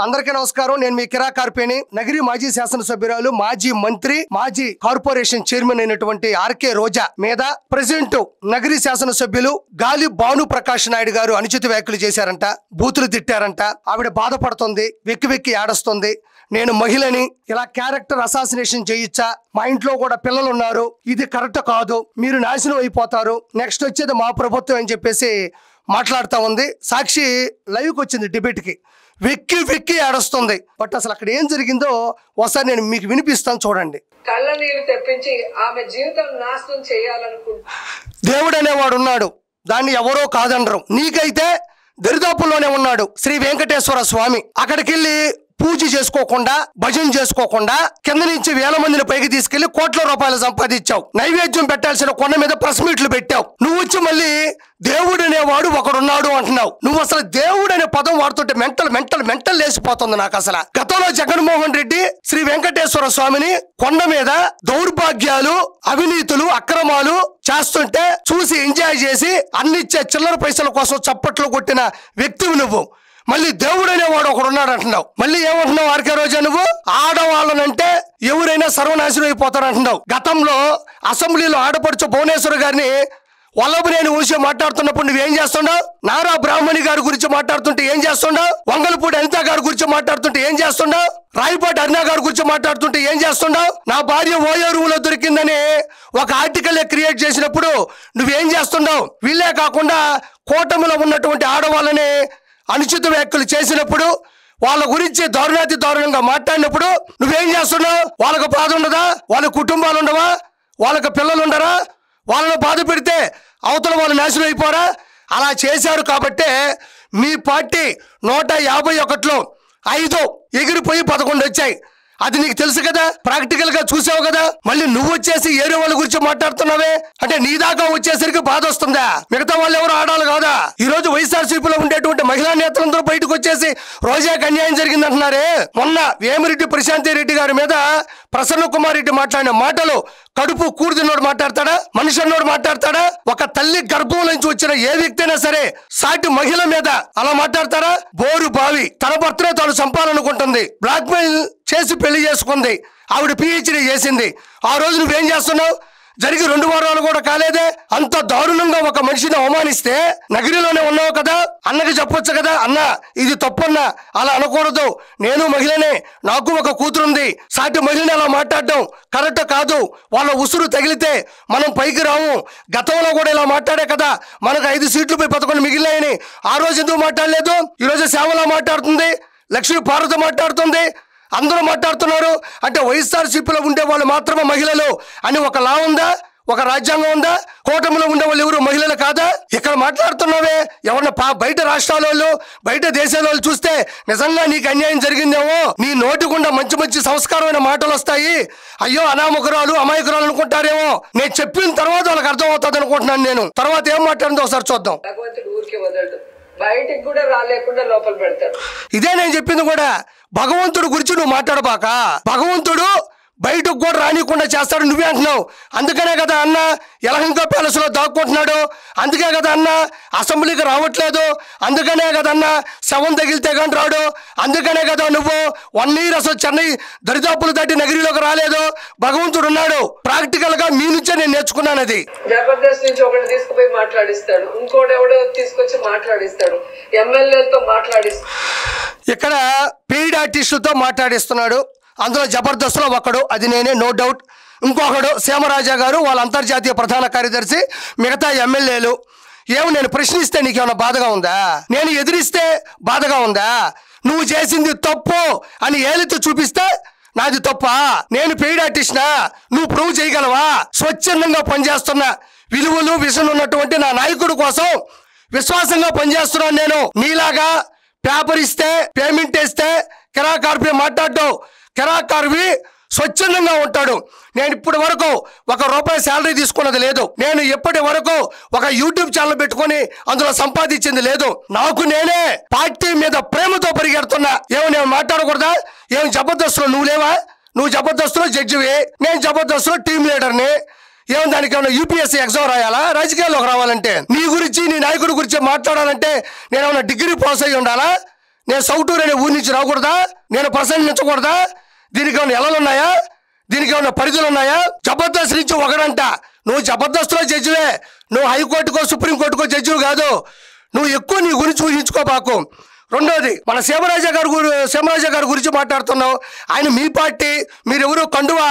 అందరికీ నమస్కారం. నేను మీ కిరా కార్పేని. నగిరి మాజీ శాసనసభ్యురాలు, మాజీ మంత్రి, మాజీ కార్పొరేషన్ చైర్మన్ అయినటువంటి ఆర్కే రోజా మీద ప్రెసిడెంట్ నగిరి శాసనసభ్యులు గాలి భాను ప్రకాష్ నాయుడు గారు అనుచిత వ్యాఖ్యలు చేశారంట, బూతులు తిట్టారంట. ఆవిడ బాధపడుతుంది, వెక్కి వెక్కి ఏడుస్తుంది. నేను మహిళని, ఇలా క్యారెక్టర్ అసాసినేషన్ చేయొచ్చా? మా ఇంట్లో కూడా పిల్లలు ఉన్నారు, ఇది కరెక్ట్ కాదు, మీరు నాశనం అయిపోతారు, నెక్స్ట్ వచ్చేది మా ప్రభుత్వం అని చెప్పేసి మాట్లాడుతూ ఉంది. సాక్షి లైవ్కి వచ్చింది డిబేట్కి, వెక్కి వెక్కి ఏడుస్తుంది. బట్ అసలు అక్కడ ఏం జరిగిందో ఒకసారి నేను మీకు వినిపిస్తాను, చూడండి. కళ్ళ నీళ్లు తెప్పించి ఆమె జీవితం నాశనం చేయాలనుకుంటా. దేవుడు అనేవాడు ఉన్నాడు, దాన్ని ఎవరో కాదనరు. నీకైతే దరిదాపుల్లోనే ఉన్నాడు శ్రీ వెంకటేశ్వర స్వామి. అక్కడికి వెళ్ళి పూజ చేసుకోకుండా, భజన చేసుకోకుండా, కింద నుంచి వేల మందిని పైకి తీసుకెళ్లి కోట్ల రూపాయలు సంపాదించావు. నైవేద్యం పెట్టాల్సిన కొండ మీద ప్రెస్ మీట్లు పెట్టావు. నువ్వు వచ్చి మళ్ళీ దేవుడు అనేవాడు ఒకడున్నాడు అంటున్నావు. నువ్వు అసలు దేవుడు అనే పదం వాడుతుంటే మెంటల్ లేసిపోతుంది నాకు అసలు. గతంలో జగన్మోహన్ రెడ్డి శ్రీ వెంకటేశ్వర స్వామిని కొండ మీద దౌర్భాగ్యాలు, అవినీతులు, అక్రమాలు చేస్తుంటే చూసి ఎంజాయ్ చేసి అన్నిచ్చే చిల్లర పైసల కోసం చప్పట్లు కొట్టిన వ్యక్తివి నువ్వు. మళ్ళీ దేవుడు అనేవాడు ఒకడున్నాడు అంటున్నావు. మళ్ళీ ఏమంటున్నావు ఆర్కే రోజా? నువ్వు ఆడవాళ్ళనంటే ఎవరైనా సర్వనాశనం అయిపోతారు అంటున్నావు. గతంలో అసెంబ్లీలో ఆడపడుచు భువనేశ్వర్ గారిని వల్లభనేని ఊసి మాట్లాడుతున్నప్పుడు నువ్వేం చేస్తున్నావు? నారా బ్రాహ్మణి గారి గురించి మాట్లాడుతుంటే ఏం చేస్తున్నావు? వంగలపూడి అనిత గారి గురించి మాట్లాడుతుంటే ఏం చేస్తున్నావు? రాయపాటి అరుణ గారి గురించి మాట్లాడుతుంటే ఏం చేస్తున్నావు? నా భార్య ఓయో రూమ్ లో దొరికిందని ఒక ఆర్టికల్ క్రియేట్ చేసినప్పుడు నువ్వేం చేస్తున్నావు? వీళ్ళే కాకుండా కూటమిలో ఉన్నటువంటి ఆడవాళ్ళని అనుచిత వ్యాఖ్యలు చేసినప్పుడు, వాళ్ళ గురించి దారుణంగా మాట్లాడినప్పుడు నువ్వేం చేస్తున్నావు? వాళ్ళకు బాధ ఉండదా? వాళ్ళ కుటుంబాలు ఉండవా? వాళ్ళకి పిల్లలు ఉండరా? వాళ్ళను బాధ పెడితే అవతల వాళ్ళు నాశనం అయిపోరా? అలా చేశారు కాబట్టే మీ పార్టీ 151లో 5 ఎగిరిపోయి 11 వచ్చాయి. అది నీకు తెలుసు కదా, ప్రాక్టికల్ గా చూసావు కదా. మళ్ళీ నువ్వు వచ్చేసి ఏరే వాళ్ళ గురించి మాట్లాడుతున్నావే అంటే నీ దాకా వచ్చేసరికి బాధ వస్తుందా? మిగతా వాళ్ళు ఎవరు ఆడాలి కాదా? ఈ రోజు వైఎస్ఆర్సీపీలో ఉండేటువంటి మహిళా నేతలందరూ బయటకు వచ్చేసి రోజాకి అన్యాయం జరిగిందంటున్నారే. మొన్న వేమిరెడ్డి ప్రశాంతి రెడ్డి గారి మీద ప్రసన్న కుమార్ రెడ్డి మాట్లాడిన మాటలు కడుపు కూర్చున్నోడు మాట్లాడతాడా? మనిషి అన్నోడు మాట్లాడతాడా? ఒక తల్లి గర్భం నుంచి వచ్చిన ఏ వ్యక్తి అయినా సరే సాటి మహిళ మీద అలా మాట్లాడతారా? బోరు బావి తన భర్తనే తాను చంపాలనుకుంటుంది, బ్లాక్ మెయిల్ చేసి పెళ్లి చేసుకుంది, ఆవిడ పిహెచ్డీ చేసింది. ఆ రోజు నువ్వేం చేస్తున్నావు? జరిగి 2 వారాలు కూడా కాలేదే. అంత దారుణంగా ఒక మనిషిని అవమానిస్తే నగిరిలోనే ఉన్నావు కదా, అన్నకి చెప్పొచ్చు కదా, అన్న ఇది తప్పన్నా, అలా అనకూడదు, నేను మహిళనే, నాకు ఒక కూతురుంది, సాటి మహిళని అలా మాట్లాడడం కరెక్ట్ కాదు, వాళ్ళ ఉసురు తగిలితే మనం పైకి రాము, గతంలో కూడా ఇలా మాట్లాడే కదా మనకు 5 సీట్లుపై 11 మిగిలినాయని. ఆ రోజు ఎందుకు మాట్లాడలేదు? ఈరోజు శ్యామల మాట్లాడుతుంది, లక్ష్మీ భారత మాట్లాడుతుంది, అందరూ మాట్లాడుతున్నారు. అంటే వైఎస్ఆర్సీపీలో ఉండే వాళ్ళు మాత్రమే మహిళలు అని ఒక లా ఉందా? ఒక రాజ్యాంగం ఉందా? కూటమిలో ఉండే వాళ్ళు ఎవరు మహిళలు కాదా? ఇక్కడ మాట్లాడుతున్నావే ఎవరన్నా బయట రాష్ట్రాల వాళ్ళు, బయట దేశాల వాళ్ళు చూస్తే నిజంగా నీకు అన్యాయం జరిగిందేమో, నీ నోటికుండా మంచి సంస్కారమైన మాటలు వస్తాయి, అయ్యో అనామకురాలు అమాయకురాలు అనుకుంటారేమో. నేను చెప్పిన తర్వాత వాళ్ళకి అర్థం అవుతుంది అనుకుంటున్నాను. నేను తర్వాత ఏం మాట్లాడిందో ఒకసారి చూద్దాం. బయటికి కూడా రాలేకుండా లోపల పెడతాడు. ఇదే నేను చెప్పింది కూడా. భగవంతుడు గురించి నువ్వు మాట్లాడబాక. భగవంతుడు బయటకు కూడా రానికుండా చేస్తాడు నువ్వే అంటున్నావు. అందుకనే కదా అన్న యలహంక ప్యాలెస్ లో దాక్కుంటున్నాడు, అందుకే కదా అన్న అసెంబ్లీకి రావట్లేదు, అందుకనే కదా అన్న శవం తగిలితే కానీ రాడు, అందుకనే కదా నువ్వు 1 year అసలు చెన్నై దరిదాపులు దాటి నగిరిలోకి రాలేదు. భగవంతుడు ఉన్నాడు. ప్రాక్టికల్ గా మీ నుంచే నేను నేర్చుకున్నాను. అది జబర్దస్త్ నుంచి ఒకటి తీసుకుపోయి మాట్లాడిస్తాడు, ఇంకోటి ఎవడో తీసుకొచ్చి మాట్లాడిస్తాడు, ఎమ్మెల్యేలతో మాట్లాడిస్తాడు. ఇక్కడ పెయిడ్ ఆర్టిస్టులతో మాట్లాడిస్తున్నాడు. అందులో జబర్దస్త్లో ఒకడు, అది నేనే, నో డౌట్. ఇంకొకడు సీమరాజా గారు, వాళ్ళ అంతర్జాతీయ ప్రధాన కార్యదర్శి, మిగతా ఎమ్మెల్యేలు. నేను ప్రశ్నిస్తే నీకేమైనా బాధగా ఉందా? నేను ఎదిరిస్తే బాధగా ఉందా? నువ్వు చేసింది తప్పు అని ఏలితో చూపిస్తే నాది తప్పా? నేను పెయిడ్ ఆర్టిస్ట్నా? నువ్వు ప్రూవ్ చేయగలవా? స్వచ్ఛందంగా పనిచేస్తున్నా, విలువలు విషయం ఉన్నటువంటి నా నాయకుడి కోసం విశ్వాసంగా పనిచేస్తున్నాను నేను. నీలాగా పేపర్ ఇస్తే, పేమెంట్ ఇస్తే కిరా కార్పే మాట్లాడటం, కిరా కార్వి స్వచ్ఛందంగా ఉంటాడు. నేను ఇప్పటి వరకు ₹1 శాలరీ తీసుకున్నది లేదు. నేను ఇప్పటి వరకు ఒక యూట్యూబ్ ఛానల్ పెట్టుకుని అందులో సంపాదించింది లేదు. నాకు నేనే పార్టీ మీద ప్రేమతో పరిగెడుతున్నా. నేను మాట్లాడకూడదా? జబర్దస్త్లో నువ్వు లేవా? నువ్వు జబర్దస్త్లో జడ్జివి, నేను జబర్దస్త్లో టీమ్ లీడర్ని. దానికి ఏమన్నా యూపీఎస్సీ ఎగ్జామ్ రాయాలా రాజకీయాల్లోకి రావాలంటే? నీ గురించి, నీ నాయకుడి గురించి మాట్లాడాలంటే నేను ఏమన్నా డిగ్రీ పాస్ అయ్యి ఉండాలా? నేను సౌటూరు అనే ఊరి నుంచి రాకూడదా? నేను ప్రసంగించకూడదా? దీనికి ఏమైనా ఎలలు ఉన్నాయా? దీనికి ఏమైనా పరిధులు ఉన్నాయా? జబర్దస్త్ నుంచి ఒకడంట. నువ్వు జబర్దస్త్లో జడ్జివే, నువ్వు హైకోర్టుకో సుప్రీంకోర్టుకో జడ్జివి కాదు. నువ్వు ఎక్కువ నీ గురించి ఊహించుకోబాకు. రెండోది, మన సీమరాజా గారి గురించి మాట్లాడుతున్నావు. ఆయన మీ పార్టీ, మీరెవరూ కండువా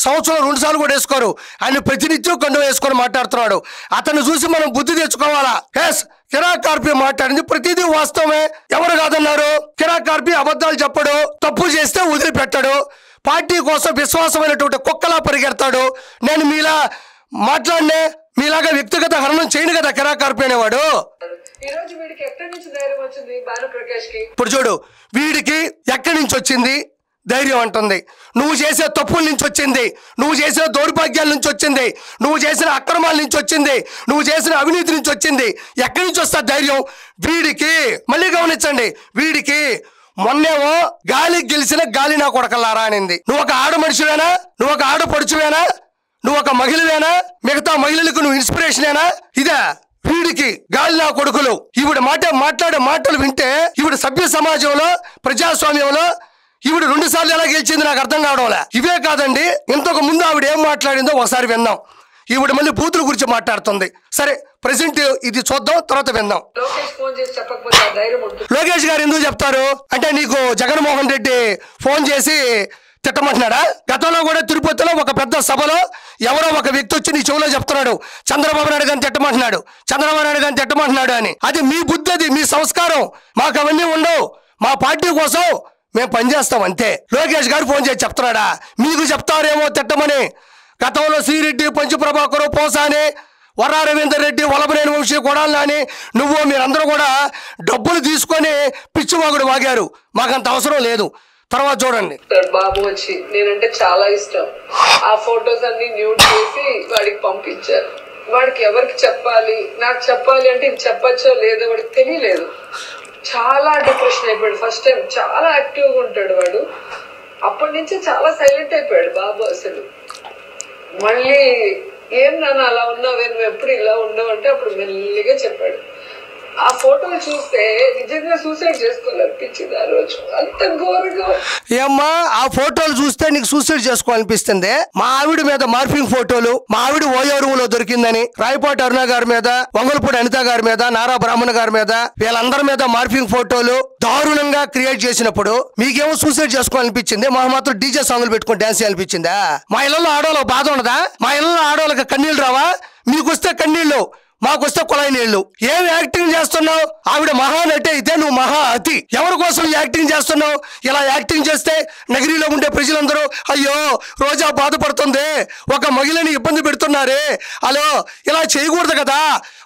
సంవత్సరం 2 సార్లు కూడా వేసుకోరు. ఆయన ప్రతినిత్యం కండువా వేసుకొని మాట్లాడుతున్నాడు. అతన్ని చూసి మనం బుద్ధి తెచ్చుకోవాలా? ఎస్, కిరాక్ కార్పి మాట్లాడింది ప్రతిదీ వాస్తవమే. ఎవరు కాదన్నారు? కిరాక్ కార్పి అబద్ధాలు చెప్పడు, తప్పు చేస్తే వదిలిపెట్టాడు, పార్టీ కోసం విశ్వాసమైనటువంటి కుక్కలా పరిగెడతాడు. నేను మీలా మాట్లాడినే, మీలాగా వ్యక్తిగత హరణం చేయను కదా కిరాక్ కార్పి అనేవాడు. ఈ రోజు వీడికి ఎక్కడి నుంచి ధైర్యం వచ్చింది? భానుప్రకాష్ కి ఇప్పుడు చూడు, వీడికి ఎక్కడి నుంచి వచ్చింది ధైర్యం అంటుంది. నువ్వు చేసే తప్పుల నుంచి వచ్చింది, నువ్వు చేసిన దౌర్భాగ్యాల నుంచి వచ్చింది, నువ్వు చేసిన అక్రమాల నుంచి వచ్చింది, నువ్వు చేసిన అవినీతి నుంచి వచ్చింది. ఎక్కడి నుంచి వస్తా ధైర్యం వీడికి? మళ్ళీ గమనించండి, వీడికి మొన్నేమో గాలికి గెలిచిన గాలి నా కొడకల్లారా అనింది. నువ్వు ఒక ఆడ మనిషివేనా? నువ్వు ఒక ఆడ పడుచువేనా? నువ్వు ఒక మహిళవేనా? మిగతా మహిళలకు నువ్వు ఇన్స్పిరేషనేనా? ఇదే వీడికి గాలి నా కొడుకులు. ఈవిడ మాట్లాడే మాటలు వింటే ఈవిడ సభ్య సమాజంలో, ప్రజాస్వామ్యంలో ఈవిడ 2 సార్లు ఎలా గెలిచింది నాకు అర్థం కావడంలే. ఇవే కాదండి, ఇంతకు ముందు ఆవిడ ఏం మాట్లాడిందో ఒకసారి విందాం. ఈవిడ మళ్ళీ బూతుల గురించి మాట్లాడుతుంది. సరే, ప్రెసెంట్ ఇది చూద్దాం, తర్వాత విందాం. లోకేష్ ఫోన్ చేసి చెప్పకపోతే ఆ ధైర్యం ఉంటుంది. లోకేష్ గారు ఎందుకు చెప్తారు అంటే, నీకు జగన్మోహన్ రెడ్డి ఫోన్ చేసి తిట్టమంటున్నాడా? గతంలో కూడా తిరుపతిలో ఒక పెద్ద సభలో ఎవరో ఒక వ్యక్తి వచ్చి నీ చెవులో చెప్తున్నాడు, చంద్రబాబు నాయుడు గారిని తిట్టమంటున్నాడు, చంద్రబాబు నాయుడు గారిని తిట్టమంటున్నాడు అని. అది మీ బుద్ధి, అది మీ సంస్కారం. మాకు అవన్నీ ఉండవు. మా పార్టీ కోసం మేము పనిచేస్తాం అంతే. లోకేష్ గారు ఫోన్ చేసి చెప్తున్నాడా? మీకు చెప్తారేమో తిట్టమని. గతంలో శ్రీరెడ్డి, పంచు ప్రభాకరు, పోసాని, వరా రవీందర్ రెడ్డి, వలభనేని వంశీ, కొడాలని నువ్వు మీరందరూ కూడా డబ్బులు తీసుకొని పిచ్చివాగుడు వాగారు. మాకంత అవసరం లేదు. తర్వాత చూడండి, బాబు వచ్చి నేనంటే చాలా ఇష్టం, ఆ ఫొటోస్ అన్ని న్యూడ్ చేసి వాడికి పంపించారు. వాడికి ఎవరికి చెప్పాలి, నాకు చెప్పాలి అంటే ఇది చెప్పచ్చో లేదో వాడికి తెలియలేదు. చాలా డిప్రెషన్ అయిపోయాడు. ఫస్ట్ టైం చాలా యాక్టివ్ గా ఉంటాడు వాడు. అప్పటి నుంచి చాలా సైలెంట్ అయిపోయాడు బాబు. అసలు మళ్ళీ ఏం నాన్న అలా ఉన్నావే, నువ్వు ఎప్పుడు ఇలా ఉన్నావు అంటే అప్పుడు మెల్లిగా చెప్పాడు. ఆ ఫోటోలు చూస్తే నిజంగా సూసైడ్ చేసుకోవాలనిపించింది ఆ రోజు. అంత ఘోరంగా. ఏమ్మా, ఆ ఫోటోలు చూస్తే నీకు సూసైడ్ చేసుకోవాలనిపిస్తుంది? మా ఆవిడ మీద మార్ఫింగ్ ఫోటోలు, మా ఆవిడ ఓయోరువులో దొరికిందని రాయపాటి అరుణ గారి మీద, వంగలపూడి అనిత గారి మీద, నారా బ్రాహ్మణ గారి మీద, వీళ్ళందరి మీద మార్ఫింగ్ ఫోటోలు దారుణంగా క్రియేట్ చేసినప్పుడు మీకేమో సూసైడ్ చేసుకోవాలనిపించింది? మా మాత్రం డీజే సాంగ్లు పెట్టుకుని డాన్స్ చేయాలనిపించిందా? మా ఇళ్లలో ఆడవాళ్ళకి బాధ ఉండదా? మా ఇళ్లలో ఆడవాళ్ళకి కన్నీళ్ళు రావా? మీకు వస్తే కన్నీళ్ళు, మాకొస్తే కుళాయి నీళ్లు. ఏం యాక్టింగ్ చేస్తున్నావు? ఆవిడ మహానటి అయితే నువ్వు మహా అతి. ఎవరి కోసం యాక్టింగ్ చేస్తున్నావు? ఇలా యాక్టింగ్ చేస్తే నగరిలో ఉండే ప్రజలందరూ అయ్యో రోజా బాధపడుతుంది, ఒక మహిళని ఇబ్బంది పెడుతున్నారే, అలో ఇలా చేయకూడదు కదా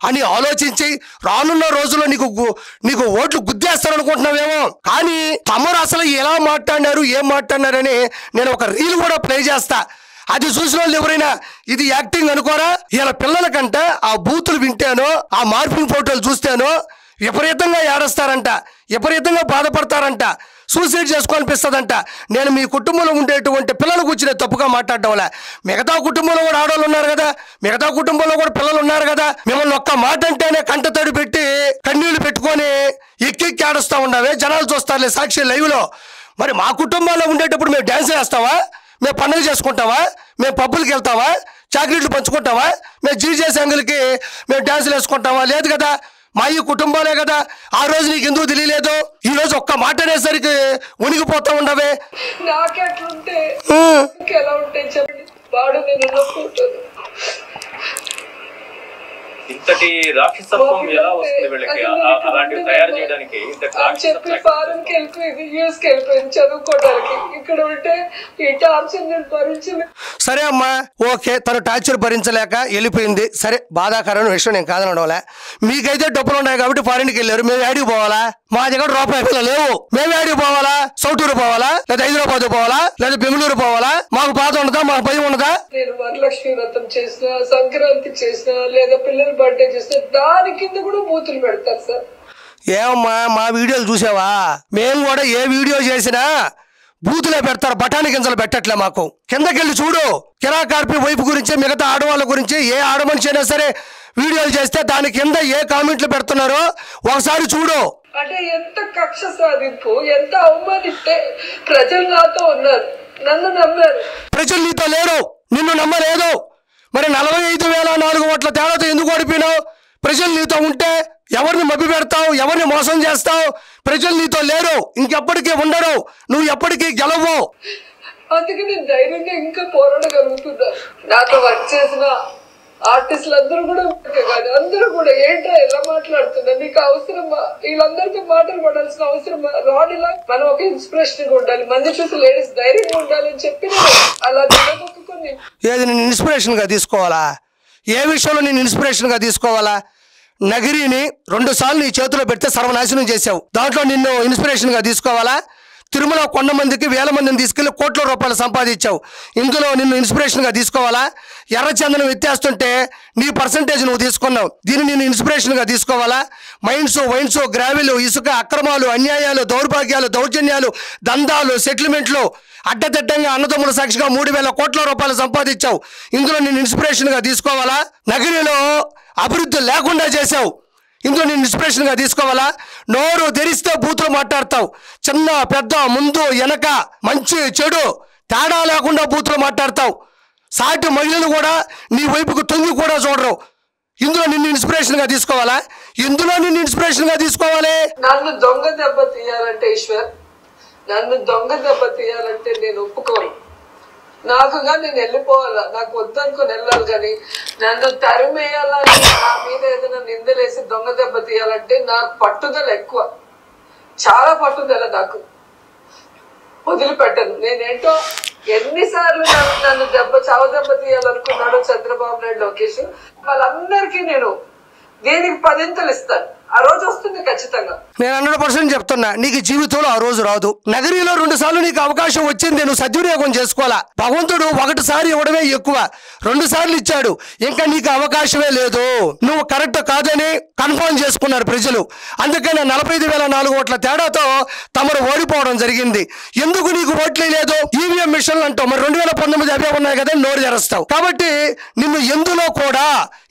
అని ఆలోచించి రానున్న రోజుల్లో నీకు ఓట్లు గుద్దేస్తారనుకుంటున్నావేమో. కానీ తమరు అసలు ఎలా మాట్లాడినారు, ఏం మాట్లాడినారని నేను ఒక రీల్ కూడా ప్లే చేస్తా. అది చూసిన వాళ్ళు ఎవరైనా ఇది యాక్టింగ్ అనుకోరా? ఇలా పిల్లల కంటే ఆ బూతులు వింటేనో, ఆ మార్పింగ్ ఫోటోలు చూస్తేనో విపరీతంగా ఏడుస్తారంట, విపరీతంగా బాధపడతారంట, సూసైడ్ చేసుకోవాలనిపిస్తుందంట. నేను మీ కుటుంబంలో ఉండేటువంటి పిల్లలకు వచ్చిన తప్పుగా మాట్లాడడంలా, మిగతా కుటుంబంలో కూడా ఆడవాళ్ళు ఉన్నారు కదా, మిగతా కుటుంబంలో కూడా పిల్లలు ఉన్నారు కదా. మిమ్మల్ని ఒక్క మాట అంటేనే కంట తడి పెట్టి కన్నీళ్లు పెట్టుకొని ఎక్కి ఆడుస్తూ ఉండవే, జనాలు చూస్తారులే సాక్షి లైవ్ లో. మరి మా కుటుంబాల్లో ఉండేటప్పుడు మేము డ్యాన్స్ వేస్తావా? మేము పండుగ చేసుకుంటావా? మేము పబ్బులకి వెళ్తావా? చాక్లెట్లు పంచుకుంటావా? మేము జీజేస్ అంగులకి మేము డ్యాన్సులు వేసుకుంటావా? లేదు కదా. మా ఈ కుటుంబాలే కదా. ఆ రోజు నీకు ఎందుకు తెలియలేదు? ఈ రోజు ఒక్క మాట అనేసరికి ఉనిగిపోతా ఉండవే. నాకెట్లుంటే ఎలా ఉంటాయి చెప్పండి. వాడు నేను ఫోటోలు ఇంతటి రాక్షసత్వం ఎలా వస్తుంది వీళ్ళకి? అలాంటివి తయారు చేయడానికి చెప్పి ఫారెన్ కి వెళ్ళిపోయింది, యూఎస్ కి వెళ్ళిపోయింది చదువుకోవడానికి. ఇక్కడ ఉంటే ఈ టార్చర్ నేను భరించలేదు. సరే అమ్మా, ఓకే, తను టార్చర్ భరించలేక వెళ్ళిపోయింది. సరే, బాధాకరమైన విషయం, నేను కాదనడంలే. మీకైతే డబ్బులు ఉన్నాయి కాబట్టి ఫారెన్కి వెళ్ళారు. మేము ఏడికి పోవాలా? మా దగ్గర రూపాయలు లేవు. మేము ఏడికి పోవాలా? సౌటూరు పోవాలా, లేదా హైదరాబాద్ పోవాలా, లేదా బెంగళూరు పోవాలా? మాకు బాధ ఉండదా? మాకు భయం ఉండదా? నేను వరలక్ష్మి వ్రతం చేసిన, సంక్రాంతి చేసిన, లేదా పిల్లలు బర్త్డే చేసిన దాని కింద కూడా బూతులు పెడతారు సార్. ఏమమ్మా, మా వీడియోలు చూసావా? మేము కూడా ఏ వీడియో చేసినా బూతులే పెడతారు, బఠానీ గింజలు పెట్టట్లే. మాకు కిందకెళ్ళి చూడు, కిరాక్ కార్పి వైపు గురించి, మిగతా ఆడవాళ్ళ గురించి, ఏ ఆడమనిషి అయినా సరే వీడియోలు చేస్తే దాని కింద ఏ కామెంట్లు పెడుతున్నారో ఒకసారి చూడు. అంటే ఎంత కక్ష సాధింపు, ఎంత అవమానిస్తే ప్రజలు నాతో ఉన్నారు, నన్ను నమ్మారు. ప్రజలు నీతో లేరు, నిన్ను నమ్మలేదు. మరి 45,400 ఓట్ల తేడాతో ఎందుకు ఓడిపోయినావు? ప్రజలు నీతో ఉంటే ఎవరిని మభ్య పెడతావు, ఎవరిని మోసం చేస్తావు? ప్రజలు నీతో లేరు, ఇంకెప్పటికీ ఉండరు, నువ్వు ఎప్పటికీ గెలవు. అందుకే నేను ధైర్యంగా ఇంకా పోరాడగలుగుతున్నాను. నాతో వర్క్ చేసిన ఆర్టిస్టులు అందరూ కూడా కాదు, అందరూ కూడా ఏంటో ఎలా మాట్లాడుతున్నా, నీకు అవసరమా, వీళ్ళందరితో మాటలు పడాల్సిన అవసరమా, రాడిలా మనం ఒక ఇన్స్పిరేషన్ గా ఉండాలి, మంది చూసి లేడీస్ ధైర్యంగా ఉండాలని చెప్పి అలా నిలదొక్కుని. ఏది నేను ఇన్స్పిరేషన్ గా తీసుకోవాలా? ఏ విషయంలో నేను ఇన్స్పిరేషన్ గా తీసుకోవాలా? నగిరిని 2 సార్లు నీ చేతిలో పెడితే సర్వనాశనం చేసావు, దాంట్లో నిన్ను ఇన్స్పిరేషన్ గా తీసుకోవాలా? తిరుమల 100 మందికి 1000 మందిని తీసుకెళ్లి కోట్ల రూపాయలు సంపాదించావు, ఇందులో నిన్ను ఇన్స్పిరేషన్ గా తీసుకోవాలా? ఎర్రచందనం ఎత్తేస్తుంటే నీ పర్సంటేజ్ నువ్వు తీసుకున్నావు, దీన్ని నేను ఇన్స్పిరేషన్ గా తీసుకోవాలా? మైన్స్, వైన్స్, గ్రావెలు, ఇసుక, అక్రమాలు, అన్యాయాలు, దౌర్భాగ్యాలు, దౌర్జన్యాలు, దందాలు, సెటిల్మెంట్లు, అడ్డదిడ్డంగా అన్నదమ్ముల సాక్షిగా 3,000 కోట్ల రూపాయలు సంపాదించావు, ఇందులో నేను ఇన్స్పిరేషన్ గా తీసుకోవాలా? నగిరిలో అభివృద్ధి లేకుండా చేశావు, ఇందులో నేను ఇన్స్పిరేషన్ గా తీసుకోవాలా? నోరు తెరిస్తే బూతులు మాట్లాడతావు, చిన్న పెద్ద ముందు వెనక మంచి చెడు తేడా లేకుండా బూతులు మాట్లాడతావు, సాటి మహిళలు కూడా నీ వైపుకు తొంగి కూడా చూడరు, ఇందులో నిన్ను ఇన్స్పిరేషన్ గా తీసుకోవాలా? ఇందులో నిన్ను ఇన్స్పిరేషన్ గా తీసుకోవాలి. నన్ను దొంగ దెబ్బ తీయాలంటే ఈశ్వర్, నన్ను దొంగ దెబ్బ తీయాలంటే నేను ఒప్పుకోను. నాకుగా నేను వెళ్ళిపోవాలా, నాకు వద్దనుకుని వెళ్ళాలి, కానీ నన్ను తరిమేయాలని, నా మీద ఏదైనా నిందలేసి దొంగ దెబ్బ తీయాలంటే నాకు పట్టుదల ఎక్కువ, చాలా పట్టుదల నాకు, వదిలిపెట్టను. నేనేంటో ఎన్నిసార్లు నన్ను చావ దెబ్బ తీయాలనుకున్నాడో చంద్రబాబు నాయుడు, లోకేష్, వాళ్ళందరికీ నేను దీనికి 10 ఇస్తాను. ఆ రోజు వస్తుంది ఖచ్చితంగా. నేను 100% చెప్తున్నా, నీకు జీవితంలో ఆ రోజు రాదు. నగరిలో 2 సార్లు నీకు అవకాశం వచ్చింది, నువ్వు సద్వినియోగం చేసుకోవాలా. భగవంతుడు 1 సారి ఇవ్వడమే ఎక్కువ, 2 సార్లు ఇచ్చాడు, ఇంకా నీకు అవకాశమే లేదు. నువ్వు కరెక్ట్ కాదని కన్ఫర్మ్ చేసుకున్నారు ప్రజలు, అందుకని 45,400 ఓట్ల తేడాతో తమరు ఓడిపోవడం జరిగింది. ఎందుకు నీకు ఓట్లే లేదు? ఈవీఎం మిషన్లు అంటావు, మరి 2019 అవే ఉన్నాయి కదా, నోరు తెరుస్తావు. కాబట్టి నిన్ను ఎందులో కూడా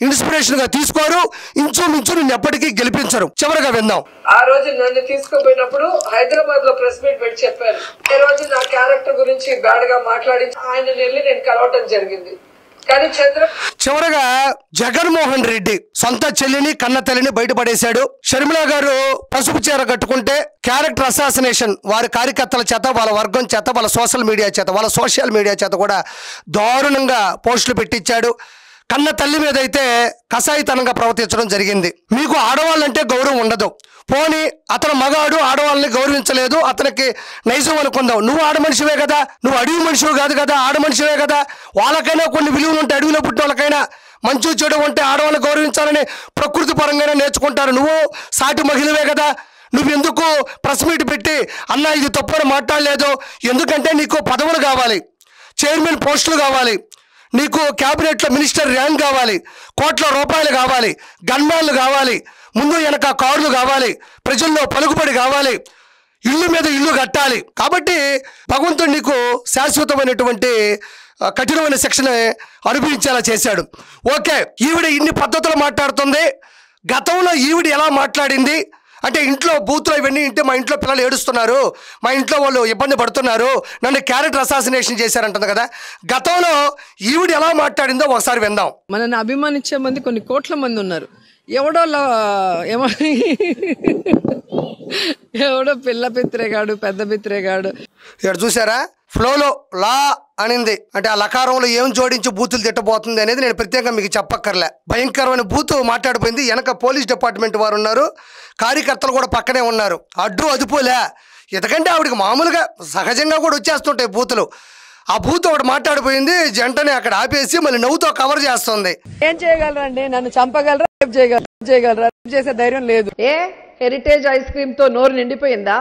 ఇన్స్పిరేషన్ గా తీసుకోరు, ఇంచుమించు నిన్ను ఎప్పటికీ గెలిపించరు. చివరిగా విందాం. ఆ రోజు నన్ను తీసుకుపోయినప్పుడు హైదరాబాద్ లో ప్రెస్ మీట్ పెట్టి చెప్పాను, ఈ రోజు నా క్యారెక్టర్ గురించి బ్యాడ్ గా మాట్లాడి ఆయన వెళ్ళి నేను కలవటం జరిగింది. కానీ చివరగా జగన్మోహన్ రెడ్డి సొంత చెల్లిని కన్న తల్లిని బయటపడేశాడు. షర్మిల గారు పసుపు చీర కట్టుకుంటే క్యారెక్టర్ అసాసినేషన్ వారి కార్యకర్తల చేత, వాళ్ళ వర్గం చేత, వాళ్ళ సోషల్ మీడియా చేత కూడా దారుణంగా పోస్టులు పెట్టించాడు. కన్న తల్లి మీద అయితే కసాయితనంగా ప్రవర్తించడం జరిగింది. మీకు ఆడవాళ్ళంటే గౌరవం ఉండదు, పోనీ అతను మగాడు ఆడవాళ్ళని గౌరవించలేదు, అతనికి నైజం అనుకుందాం. నువ్వు ఆడ మనిషివే కదా, నువ్వు అడవి మనిషివి కాదు కదా, ఆడ మనిషివే కదా. వాళ్ళకైనా కొన్ని విలువలు ఉంటాయి, అడవిలో పుట్టిన వాళ్ళకైనా మంచి చెడు ఉంటే ఆడవాళ్ళని గౌరవించాలని ప్రకృతి పరంగానే నేర్చుకుంటారు. నువ్వు సాటి మహిళవే కదా, నువ్వెందుకు ప్రెస్ మీట్ పెట్టి అన్న ఇది తప్పని మాట్లాడలేదు? ఎందుకంటే నీకు పదవులు కావాలి, చైర్మన్ పోస్టులు కావాలి, నీకు క్యాబినెట్లో మినిస్టర్ ర్యాంక్ కావాలి, కోట్ల రూపాయలు కావాలి, గన్మ్యాన్లు కావాలి, ముందు వెనక కార్లు కావాలి, ప్రజల్లో పలుకుబడి కావాలి, ఇల్లు మీద ఇల్లు కట్టాలి. కాబట్టి భగవంతుడు నీకు శాశ్వతమైనటువంటి కఠినమైన శిక్షణ అనుభవించేలా చేశాడు. ఓకే, ఈవిడ ఇన్ని పద్ధతులు మాట్లాడుతుంది, గతంలో ఈవిడ ఎలా మాట్లాడింది అంటే ఇంట్లో బూతులు ఇవన్నీ ఇంటే మా ఇంట్లో పిల్లలు ఏడుస్తున్నారు, మా ఇంట్లో వాళ్ళు ఇబ్బంది పడుతున్నారు, నన్ను క్యారెక్టర్ అసాసినేషన్ చేశారంటుంది కదా, గతంలో ఈవిడ ఎలా మాట్లాడిందో ఒకసారి విందాం. మనల్ని అభిమానించే మంది కొన్ని కోట్ల మంది ఉన్నారు, ఎవడో పిల్ల పిత్రేగాడు, పెద్ద పిత్రేగాడు. ఇక్కడ చూసారా, ఫ్లోలో లా అనింది అంటే ఆ లకారంలో ఏం జోడించి బూతులు తిట్టబోతుంది అనేది నేను ప్రత్యేకంగా మీకు చెప్పక్కర్లే. భయంకరమైన బూతు మాట్లాడిపోయింది. వెనక పోలీస్ డిపార్ట్మెంట్ వారు ఉన్నారు, కార్యకర్తలు కూడా పక్కనే ఉన్నారు, అడ్డు అదుపులే. ఎందుకంటే ఆవిడకి మామూలుగా సహజంగా కూడా వచ్చేస్తుంటాయి బూతులు. ఆ బూత్ ఒకటి మాట్లాడిపోయింది, జంటని అక్కడ ఆపేసి మళ్ళీ నవ్వుతో కవర్ చేస్తుంది. ఏం చేయగలరండి, నన్ను చంపగలరా, రేప్ చేయగలరా? రేప్ చేసే ధైర్యం లేదు. హెరిటేజ్ ఐస్ క్రీమ్ తో నోరు నిండిపోయిందా?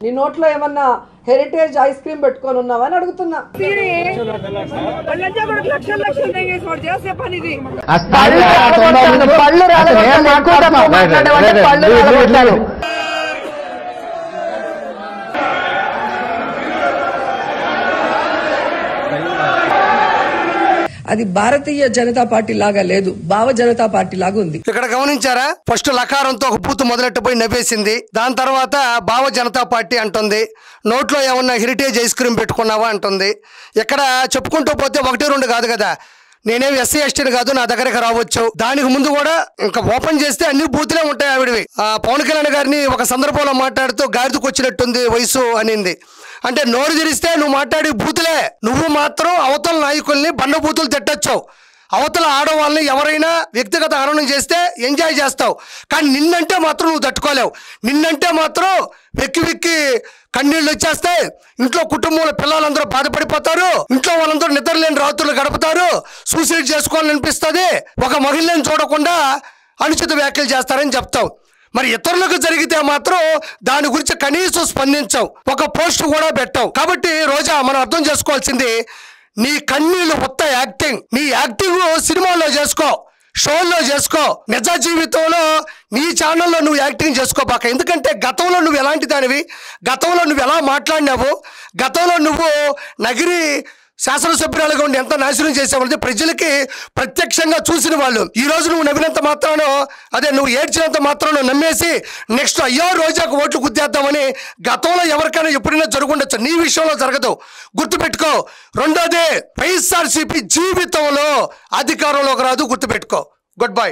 నీ నోట్లో ఏమన్నా హెరిటేజ్ ఐస్ క్రీమ్ పెట్టుకొని ఉన్నావా అని అడుగుతున్నా. అది భారతీయ జనతా పార్టీ లాగా లేదు, భావ జనతా పార్టీ లాగా ఉంది. ఇక్కడ గమనించారా? ఫస్ట్ లకారంతో ఒక బూతు మొదలెట్టపోయి నవ్వేసింది. దాని తర్వాత భావ జనతా పార్టీ అంటుంది. నోట్లో ఏమన్నా హెరిటేజ్ ఐస్ క్రీమ్ పెట్టుకున్నావా అంటుంది. ఇక్కడ చెప్పుకుంటూ పోతే 1-2 కాదు కదా. నేనేం ఎస్సీ ఎస్టీని కాదు, నా దగ్గరికి రావచ్చు. దానికి ముందు కూడా ఇంకా ఓపెన్ చేస్తే అన్ని బూతులే ఉంటాయి ఆవిడవి. పవన్ కళ్యాణ్ గారిని ఒక సందర్భంలో మాట్లాడుతూ గాడిదకు వచ్చినట్టుంది వయసు అనింది. అంటే నోరు తెరిస్తే నువ్వు మాట్లాడి బూతులే. నువ్వు మాత్రం అవతల నాయకుల్ని బండ బూతులు తిట్టచ్చు. అవతల ఆడవాళ్ళని ఎవరైనా వ్యక్తిగత హననం చేస్తే ఎంజాయ్ చేస్తావు. కానీ నిన్నంటే మాత్రం నువ్వు తట్టుకోలేవు. నిన్నంటే మాత్రం వెక్కి కన్నీళ్ళు వచ్చేస్తాయి. ఇంట్లో కుటుంబంలో పిల్లలందరూ బాధపడిపోతారు. ఇంట్లో వాళ్ళందరూ నిద్రలేని రాత్రులు గడుపుతారు. సూసైడ్ చేసుకోవాలని అనిపిస్తుంది. ఒక మహిళను చూడకుండా అనుచిత వ్యాఖ్యలు చేస్తారని చెప్తావు. మరి ఇతరులకు జరిగితే మాత్రం దాని గురించి కనీసం స్పందించవు, ఒక పోస్ట్ కూడా పెట్టావు. కాబట్టి రోజా మనం అర్థం చేసుకోవాల్సింది, నీ కన్నీళ్ళు మొత్తం యాక్టింగ్. నీ యాక్టింగ్ సినిమాల్లో చేసుకో, షోల్లో చేసుకో. నిజ జీవితంలో నీ ఛానల్లో నువ్వు యాక్టింగ్ చేసుకోబాక. ఎందుకంటే గతంలో నువ్వు ఎలాంటి దానివి, గతంలో నువ్వు ఎలా మాట్లాడినావు, గతంలో నువ్వు నగిరి శాసనసభ్యురాలుగా ఉండి ఎంత నాశనం చేసావంటే ప్రజలకి ప్రత్యక్షంగా చూసిన వాళ్ళు. ఈ రోజు నువ్వు నవ్వినంత మాత్రానో, అదే నువ్వు ఏడ్చినంత మాత్రానో నమ్మేసి నెక్స్ట్ అయ్యో రోజాకు ఓట్లు గుద్దేద్దామని గతంలో ఎవరికైనా ఎప్పుడైనా జరుగుండొచ్చు. నీ విషయంలో జరగదు, గుర్తుపెట్టుకో. రెండోది, వైఎస్ఆర్సీపీ జీవితంలో అధికారంలోకి రాదు, గుర్తుపెట్టుకో. Good bye.